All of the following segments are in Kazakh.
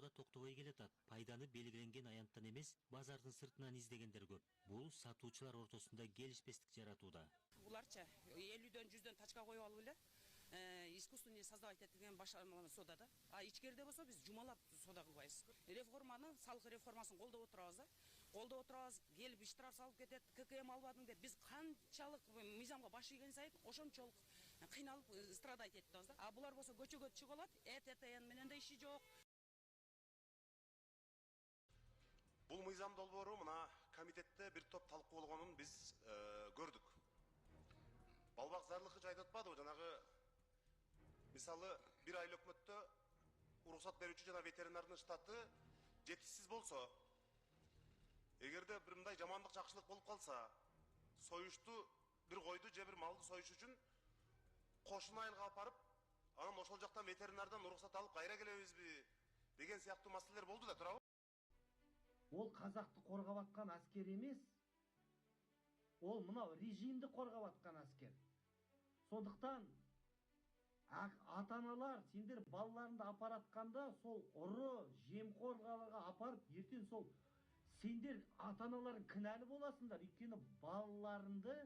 да токтобой келатат. Пайданы белгиленген аянттан эмес, базардын сыртынан издегендер көп. Бул сатуучулар ортосунда келишпестик жаратууда. Буларча 50-дөн 100дөн тачка коюп алып эле искусственный создавать этилген башалма сода да. А ичкерде болсо биз жумалап сода кылбайбыз. Реформаны, салык реформасын колдоп отурабыз да. Колдоп отурабыз, келип иштирап салып кетет, ККМ албадың деп биз канчалык мыйзамга баш ийген сайын ошончолук кыйналып страдать этебиз да. А булар болсо көчөгө чыгып алат, ЭТТН менен да иши жок. Бул мыйзам долбоору мына комитетте бир топ талкуу болгонун биз көрдүк. Балбак зарлыгы жайда атпадыбы, жанагы мисалы бир айлык өкмөттө уруксат берүүчү жана ветеринардын штаты жетишсиз болсо, эгерде бир мындай жамандык жакшылык болуп калса, союшту бир койду же бир малды союш үчүн кошуна айылга алып барып, анан ошол жактан ветеринардан уруксат алып кайра келебизби деген сыяктуу маселелер болду да, туурабы? Ол қазақты қорғап атқан әскер емес, ол мынау режимді қорғап атқан әскер. Сондықтан ата-аналар сендер балаларыңды апаратқанда сол ұры жемқорларға апарып, ертең сол сендер ата-аналарың кінәлі боласыңдар. Өйткені балаларыңды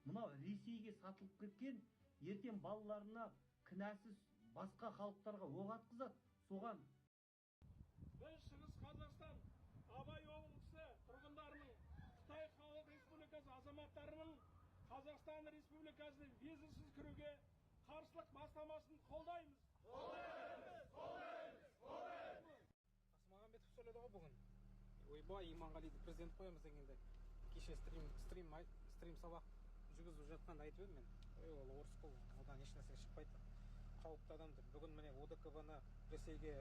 мынау Ресейге сатылып кеткен, ертең балаларына кінәсіз басқа халықтарға оқ атқызады. Соған Біз Шығыс Қазақстан Абай облысы тұрғындарының, Қытай Халық Республикасы азаматтарының Қазақстан Республикасының визасыз кіруге қарсылық бастамасын қолдаймыз. Қолдаймыз! Асмағамбетов сөйледі ғой бүгін. Ойбай, Иманғалиді президент қоямыз дегенде. Кеше стрим сабақ жүргізіп жатқанда айтып едім мен. Ол орыс қол, одан ешнәрсе шықпайды. Қауіпті адамды. Бүгін міне ОДКБ-ны Ресейге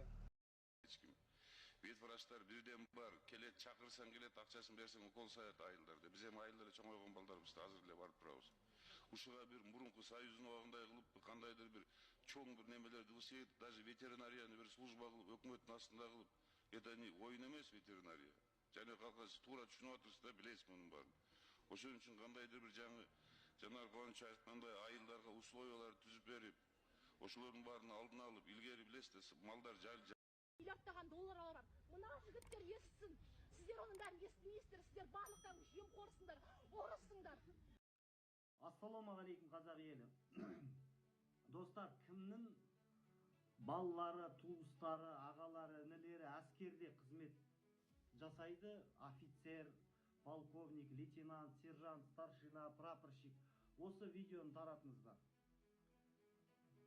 ветврачтар бирден бар, келет, чакырсаң келет, акчасын берсең укол саят айылдарда. Биз эми айылдар чоңойгон балдарыбызды азыр эле барып турабыз. Ушуга бир мурунку союздун убагындай кылып, кандайдыр бир чоң бир немелерди кылсак, даже ветеринарияны бир служба кылып, өкмөттүн астында кылып, это не оюн эмес ветеринария. Жана калкасы туура түшүнүп атырсыз да, билесиз мунун баарын. Ошон үчүн кандайдыр бир жаңы жанар коюнчу айткандай айылдарга условиялар түзүп берип, ошолордун баарын алдын алып, илгери билесиз, малдар миллиардтаған доллар алар. Мына жігіттер естісін. Сіздер оның бәрін естімейсіздер. Сіздер барлықтарың жемқорсыңдар, орысыңдар. Ассалаумағалейкум қазақ елі. Достар, кімнің балалары, туыстары, ағалары, інілері әскерде қызмет жасайды? Офицер, полковник, лейтенант, сержант, старшина, прапорщик. Осы видеоны таратыңыздар.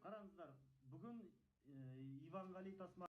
Қараңыздар, бүгін Иманғали Тасмағамбетов